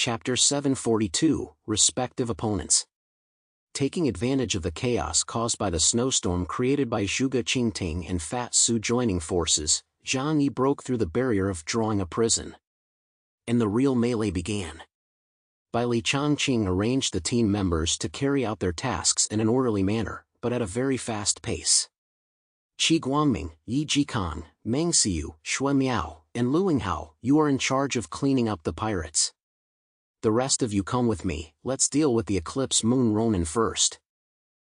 Chapter 742, Respective Opponents. Taking advantage of the chaos caused by the snowstorm created by Zhuge Qingting and Fat Su joining forces, Zhang Yi broke through the barrier of drawing a prison. And the real melee began. Bai Li Changqing arranged the team members to carry out their tasks in an orderly manner, but at a very fast pace. Qi Guangming, Yi Jikang, Meng Xiu, Shui Miao, and Luing Hao, you are in charge of cleaning up the pirates. The rest of you come with me, let's deal with the Eclipse Moon Ronin first.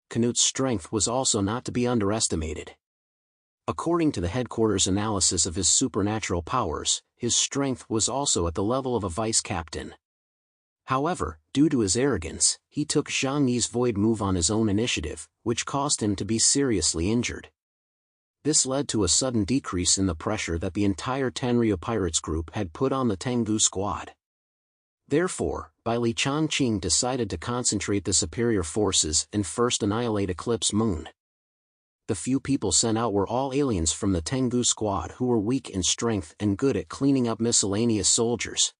Canute's strength was also not to be underestimated. According to the headquarters analysis of his supernatural powers, his strength was also at the level of a vice captain. However, due to his arrogance, he took Zhang Yi's void move on his own initiative, which caused him to be seriously injured. This led to a sudden decrease in the pressure that the entire Tenryu Pirates group had put on the Tengu squad. Therefore, Bai Li Changqing decided to concentrate the superior forces and first annihilate Eclipse Moon. The few people sent out were all aliens from the Tengu squad who were weak in strength and good at cleaning up miscellaneous soldiers.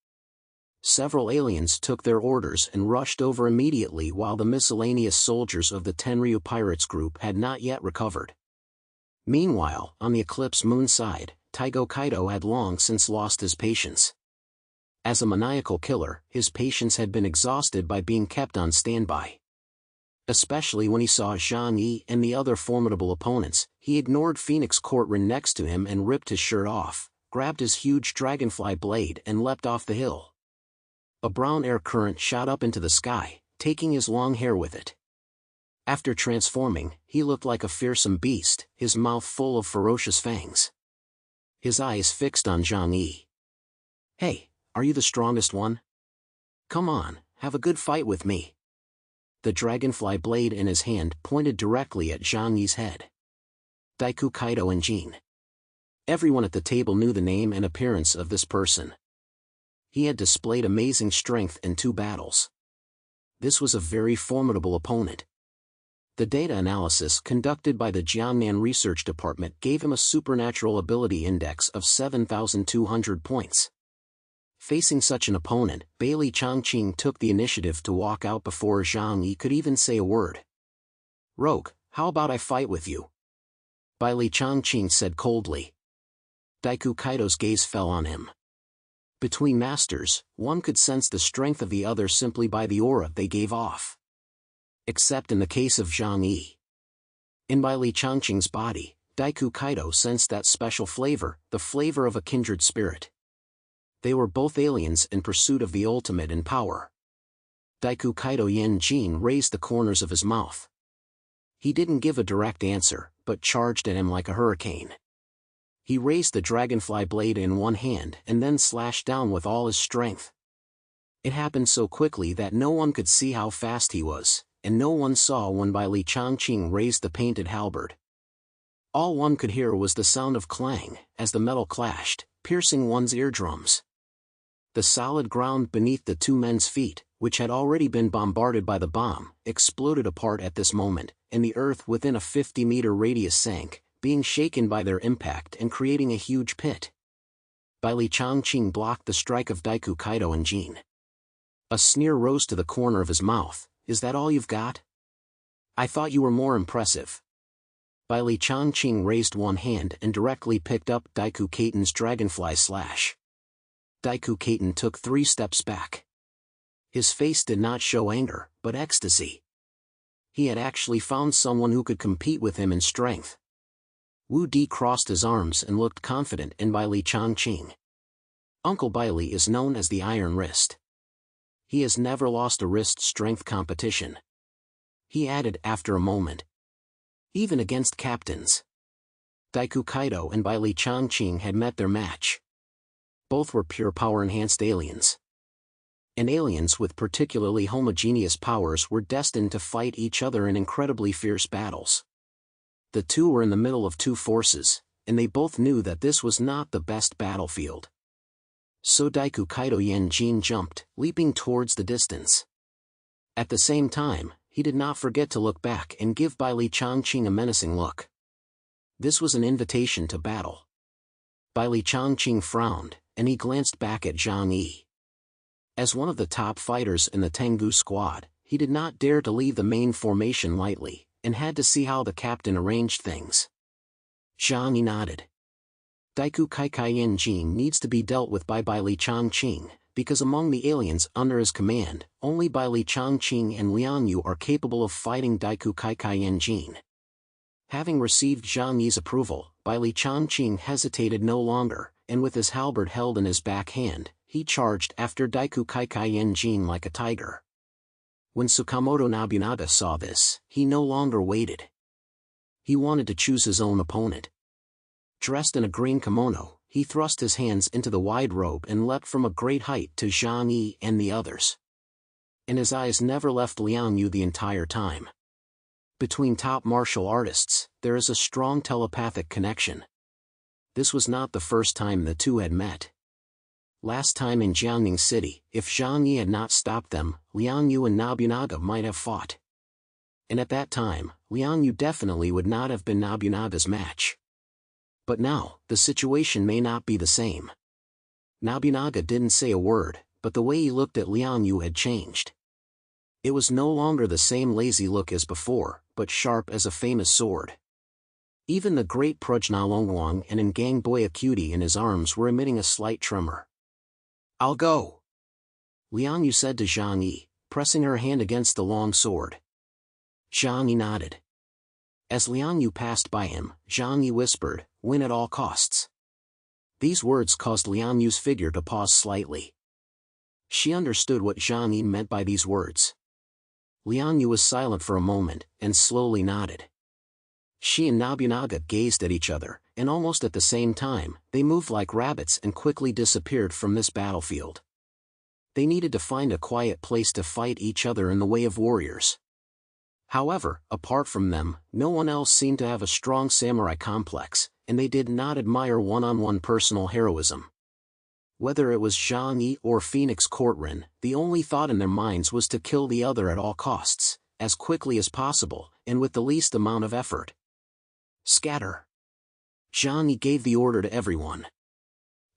Several aliens took their orders and rushed over immediately while the miscellaneous soldiers of the Tenryu Pirates group had not yet recovered. Meanwhile, on the Eclipse Moon side, Taigo Kaido had long since lost his patience. As a maniacal killer, his patience had been exhausted by being kept on standby. Especially when he saw Zhang Yi and the other formidable opponents, he ignored Phoenix Courtroom next to him and ripped his shirt off, grabbed his huge dragonfly blade and leapt off the hill. A brown air current shot up into the sky, taking his long hair with it. After transforming, he looked like a fearsome beast, his mouth full of ferocious fangs. His eyes fixed on Zhang Yi. "Hey, are you the strongest one? Come on, have a good fight with me." The dragonfly blade in his hand pointed directly at Zhang Yi's head. Daiku Kaido and Jin. Everyone at the table knew the name and appearance of this person. He had displayed amazing strength in 2 battles. This was a very formidable opponent. The data analysis conducted by the Jiangnan Research Department gave him a supernatural ability index of 7,200 points. Facing such an opponent, Bai Li Changqing took the initiative to walk out before Zhang Yi could even say a word. "Rogue, how about I fight with you?" Bai Li Changqing said coldly. Daiku Kaido's gaze fell on him. Between masters, one could sense the strength of the other simply by the aura they gave off. Except in the case of Zhang Yi. In Bai Li Changqing's body, Daiku Kaido sensed that special flavor, the flavor of a kindred spirit. They were both aliens in pursuit of the ultimate in power. Daiku Kaido Yen Jin raised the corners of his mouth. He didn't give a direct answer, but charged at him like a hurricane. He raised the dragonfly blade in one hand and then slashed down with all his strength. It happened so quickly that no one could see how fast he was, and no one saw when Bai Li Changqing raised the painted halberd. All one could hear was the sound of clang, as the metal clashed, piercing one's eardrums. The solid ground beneath the 2 men's feet, which had already been bombarded by the bomb, exploded apart at this moment, and the earth within a 50-meter radius sank, being shaken by their impact and creating a huge pit. Bai Li Changqing blocked the strike of Daiku Kaido and Jin. A sneer rose to the corner of his mouth. "Is that all you've got? I thought you were more impressive." Bai Li Changqing raised one hand and directly picked up Daiku Kaiton's dragonfly slash. Daiku Kaiton took 3 steps back. His face did not show anger, but ecstasy. He had actually found someone who could compete with him in strength. Wu Di crossed his arms and looked confident in Bai Li Changqing. Uncle Bai Li is known as the Iron Wrist. He has never lost a wrist strength competition. He added after a moment. Even against captains. Daiku Kaido and Bai Li Changqing had met their match. Both were pure power-enhanced aliens. And aliens with particularly homogeneous powers were destined to fight each other in incredibly fierce battles. The two were in the middle of 2 forces, and they both knew that this was not the best battlefield. So Daiku Kaido Yen Jin jumped, leaping towards the distance. At the same time, he did not forget to look back and give Bai Li Changqing a menacing look. This was an invitation to battle. Bai Li Changqing frowned, and he glanced back at Zhang Yi. As one of the top fighters in the Tengu squad, he did not dare to leave the main formation lightly, and had to see how the captain arranged things. Zhang Yi nodded. Daiku Kaikaiyan Jin needs to be dealt with by Li Changqing, because among the aliens under his command, only Li Changqing and Liang Yu are capable of fighting Daiku Kaikaiyan Jin. Having received Zhang Yi's approval, Li Changqing hesitated no longer, and with his halberd held in his back hand, he charged after Daiku Kaikaiyan Jin like a tiger. When Tsukamoto Nobunaga saw this, he no longer waited. He wanted to choose his own opponent. Dressed in a green kimono, he thrust his hands into the wide robe and leapt from a great height to Zhang Yi and the others. And his eyes never left Liang Yu the entire time. Between top martial artists, there is a strong telepathic connection. This was not the first time the two had met. Last time in Jiangning City, if Zhang Yi had not stopped them, Liang Yu and Nobunaga might have fought. And at that time, Liang Yu definitely would not have been Nobunaga's match. But now, the situation may not be the same. Nobunaga didn't say a word, but the way he looked at Liang Yu had changed. It was no longer the same lazy look as before, but sharp as a famous sword. Even the great Prajnalongwang and Ngang Boyacuti in his arms were emitting a slight tremor. "I'll go," Liang Yu said to Zhang Yi, pressing her hand against the long sword. Zhang Yi nodded. As Liang Yu passed by him, Zhang Yi whispered, "Win at all costs." These words caused Liang Yu's figure to pause slightly. She understood what Zhang Yi meant by these words. Liang Yu was silent for a moment, and slowly nodded. She and Nobunaga gazed at each other, and almost at the same time, they moved like rabbits and quickly disappeared from this battlefield. They needed to find a quiet place to fight each other in the way of warriors. However, apart from them, no one else seemed to have a strong samurai complex, and they did not admire one-on-one personal heroism. Whether it was Zhang Yi or Phoenix Courtrin, the only thought in their minds was to kill the other at all costs, as quickly as possible, and with the least amount of effort. "Scatter." Zhang Yi gave the order to everyone.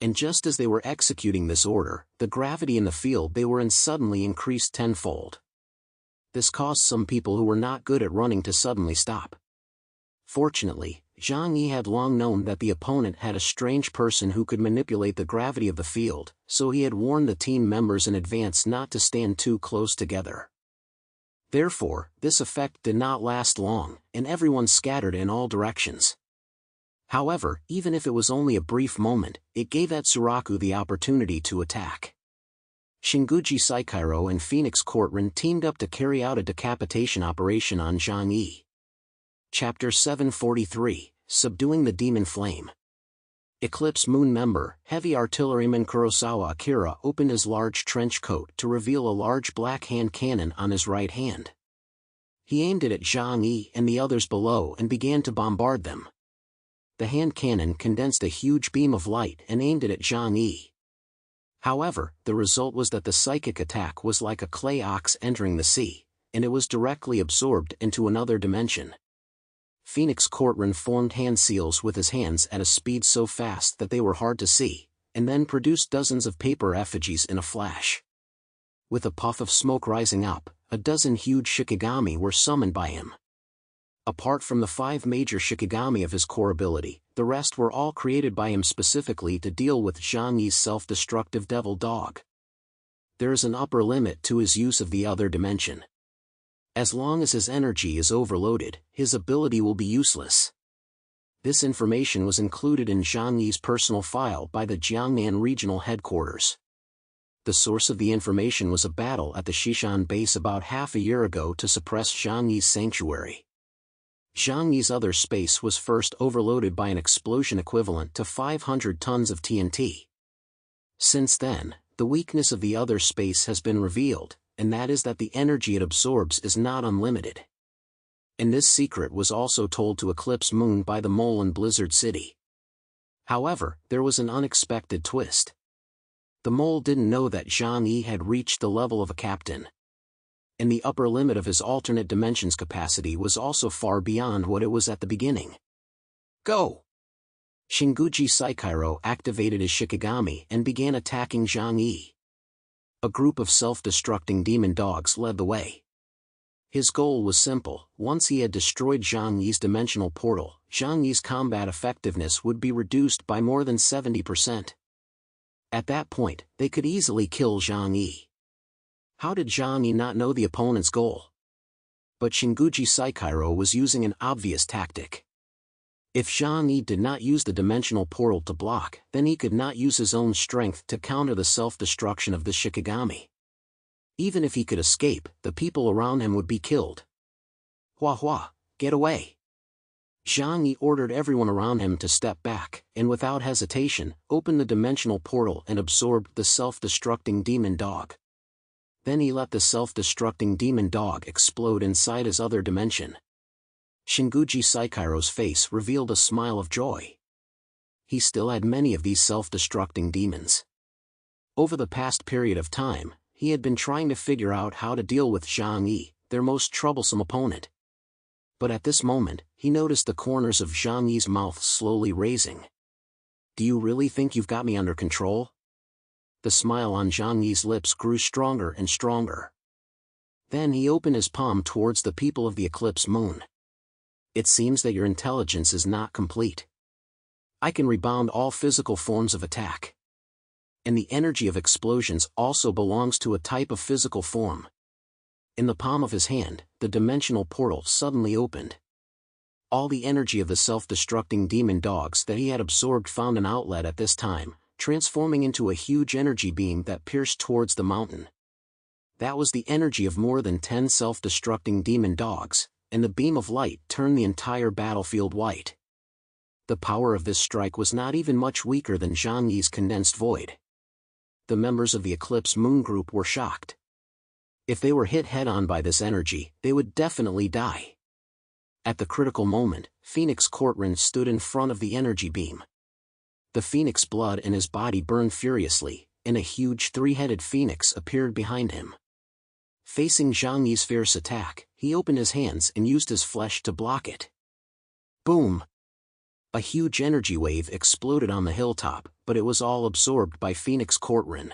And just as they were executing this order, the gravity in the field they were in suddenly increased tenfold. This caused some people who were not good at running to suddenly stop. Fortunately, Zhang Yi had long known that the opponent had a strange person who could manipulate the gravity of the field, so he had warned the team members in advance not to stand too close together. Therefore, this effect did not last long, and everyone scattered in all directions. However, even if it was only a brief moment, it gave Etsuraku the opportunity to attack. Shinguji Saikairo and Phoenix Courtrin teamed up to carry out a decapitation operation on Zhang Yi. Chapter 743, Subduing the Demon Flame. Eclipse Moon member, Heavy Artilleryman Kurosawa Akira opened his large trench coat to reveal a large black hand cannon on his right hand. He aimed it at Zhang Yi and the others below and began to bombard them. The hand cannon condensed a huge beam of light and aimed it at Zhang Yi. However, the result was that the psychic attack was like a clay ox entering the sea, and it was directly absorbed into another dimension. Phoenix Courtrin formed hand seals with his hands at a speed so fast that they were hard to see, and then produced dozens of paper effigies in a flash. With a puff of smoke rising up, a dozen huge shikigami were summoned by him. Apart from the 5 major shikigami of his core ability, the rest were all created by him specifically to deal with Zhang Yi's self-destructive devil dog. There is an upper limit to his use of the other dimension. As long as his energy is overloaded, his ability will be useless. This information was included in Zhang Yi's personal file by the Jiangnan Regional Headquarters. The source of the information was a battle at the Shishan base about half a year ago to suppress Zhang Yi's sanctuary. Zhang Yi's other space was first overloaded by an explosion equivalent to 500 tons of TNT. Since then, the weakness of the other space has been revealed, and that is that the energy it absorbs is not unlimited. And this secret was also told to Eclipse Moon by the mole in Blizzard City. However, there was an unexpected twist. The mole didn't know that Zhang Yi had reached the level of a captain. And the upper limit of his alternate dimensions capacity was also far beyond what it was at the beginning. "Go!" Shinguji Saikairo activated his shikigami and began attacking Zhang Yi. A group of self-destructing demon dogs led the way. His goal was simple: once he had destroyed Zhang Yi's dimensional portal, Zhang Yi's combat effectiveness would be reduced by more than 70%. At that point, they could easily kill Zhang Yi. How did Zhang Yi not know the opponent's goal? But Shinguji Saikiro was using an obvious tactic. If Zhang Yi did not use the dimensional portal to block, then he could not use his own strength to counter the self-destruction of the Shikigami. Even if he could escape, the people around him would be killed. Hua Hua, get away! Zhang Yi ordered everyone around him to step back, and without hesitation, opened the dimensional portal and absorbed the self-destructing demon dog. Then he let the self-destructing demon dog explode inside his other dimension. Shinguji Saikiro's face revealed a smile of joy. He still had many of these self-destructing demons. Over the past period of time, he had been trying to figure out how to deal with Zhang Yi, their most troublesome opponent. But at this moment, he noticed the corners of Zhang Yi's mouth slowly raising. "Do you really think you've got me under control?" The smile on Zhang Yi's lips grew stronger and stronger. Then he opened his palm towards the people of the Eclipse Moon. "It seems that your intelligence is not complete. I can rebound all physical forms of attack. And the energy of explosions also belongs to a type of physical form." In the palm of his hand, the dimensional portal suddenly opened. All the energy of the self-destructing demon dogs that he had absorbed found an outlet at this time, transforming into a huge energy beam that pierced towards the mountain. That was the energy of more than 10 self-destructing demon dogs, and the beam of light turned the entire battlefield white. The power of this strike was not even much weaker than Zhang Yi's condensed void. The members of the Eclipse Moon group were shocked. If they were hit head-on by this energy, they would definitely die. At the critical moment, Phoenix Courtrin stood in front of the energy beam. The phoenix blood in his body burned furiously, and a huge three-headed phoenix appeared behind him. Facing Zhang Yi's fierce attack, he opened his hands and used his flesh to block it. Boom! A huge energy wave exploded on the hilltop, but it was all absorbed by Phoenix Courtrin.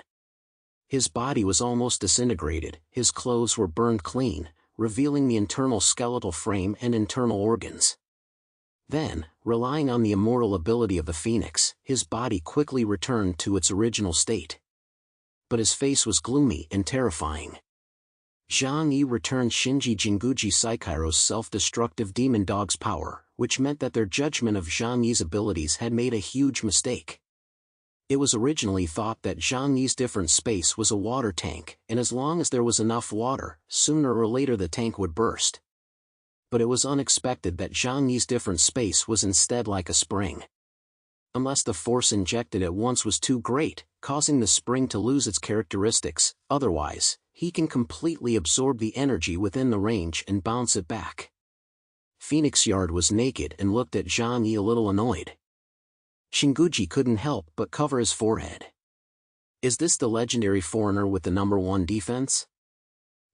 His body was almost disintegrated, his clothes were burned clean, revealing the internal skeletal frame and internal organs. Then, relying on the immortal ability of the phoenix, his body quickly returned to its original state. But his face was gloomy and terrifying. Zhang Yi returned Shinji Jinguji Saikiro's self-destructive demon dog's power, which meant that their judgment of Zhang Yi's abilities had made a huge mistake. It was originally thought that Zhang Yi's different space was a water tank, and as long as there was enough water, sooner or later the tank would burst. But it was unexpected that Zhang Yi's different space was instead like a spring. Unless the force injected at once was too great, causing the spring to lose its characteristics, otherwise, he can completely absorb the energy within the range and bounce it back. Phoenix Yard was naked and looked at Zhang Yi a little annoyed. Shinguji couldn't help but cover his forehead. Is this the legendary foreigner with the #1 defense?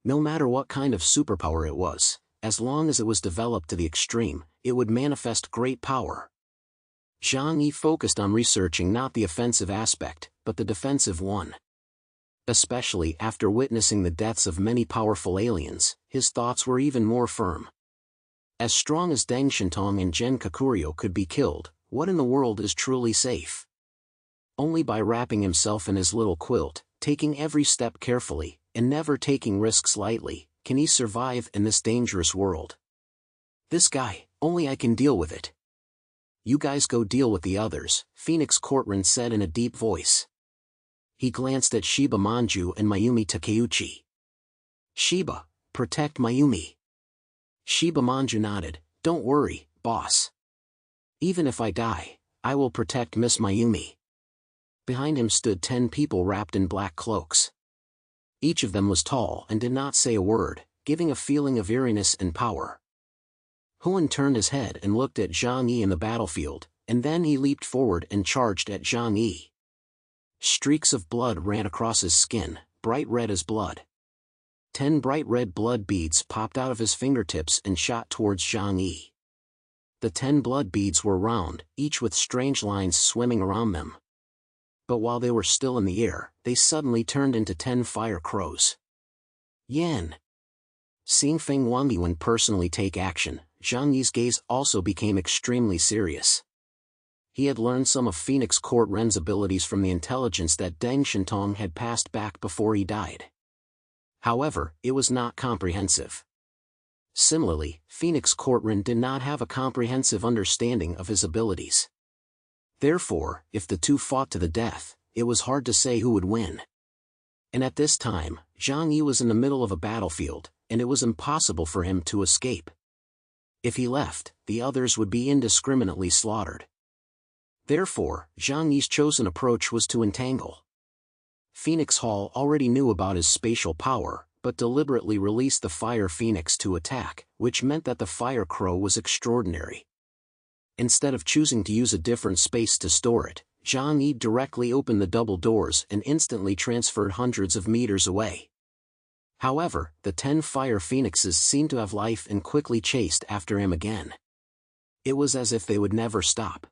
No matter what kind of superpower it was, as long as it was developed to the extreme, it would manifest great power. Zhang Yi focused on researching not the offensive aspect, but the defensive one. Especially after witnessing the deaths of many powerful aliens, his thoughts were even more firm. As strong as Deng Shintong and Gen Kakurio could be killed, what in the world is truly safe? Only by wrapping himself in his little quilt, taking every step carefully, and never taking risks lightly, can he survive in this dangerous world. This guy, only I can deal with it. You guys go deal with the others, Phoenix Courtrin said in a deep voice. He glanced at Shiba Manju and Mayumi Takeuchi. Shiba, protect Mayumi. Shiba Manju nodded. Don't worry, boss. Even if I die, I will protect Miss Mayumi. Behind him stood 10 people wrapped in black cloaks. Each of them was tall and did not say a word, giving a feeling of eeriness and power. Huan turned his head and looked at Zhang Yi in the battlefield, and then he leaped forward and charged at Zhang Yi. Streaks of blood ran across his skin, bright red as blood. 10 bright red blood beads popped out of his fingertips and shot towards Zhang Yi. The 10 blood beads were round, each with strange lines swimming around them. But while they were still in the air, they suddenly turned into 10 fire crows. Yan. Seeing Feng Wanliwen personally take action, Zhang Yi's gaze also became extremely serious. He had learned some of Phoenix Court Ren's abilities from the intelligence that Deng Shintong had passed back before he died. However, it was not comprehensive. Similarly, Phoenix Court Ren did not have a comprehensive understanding of his abilities. Therefore, if the two fought to the death, it was hard to say who would win. And at this time, Zhang Yi was in the middle of a battlefield, and it was impossible for him to escape. If he left, the others would be indiscriminately slaughtered. Therefore, Zhang Yi's chosen approach was to entangle. Phoenix Hall already knew about his spatial power, but deliberately released the Fire Phoenix to attack, which meant that the Fire Crow was extraordinary. Instead of choosing to use a different space to store it, Zhang Yi directly opened the double doors and instantly transferred hundreds of meters away. However, the 10 Fire Phoenixes seemed to have life and quickly chased after him again. It was as if they would never stop.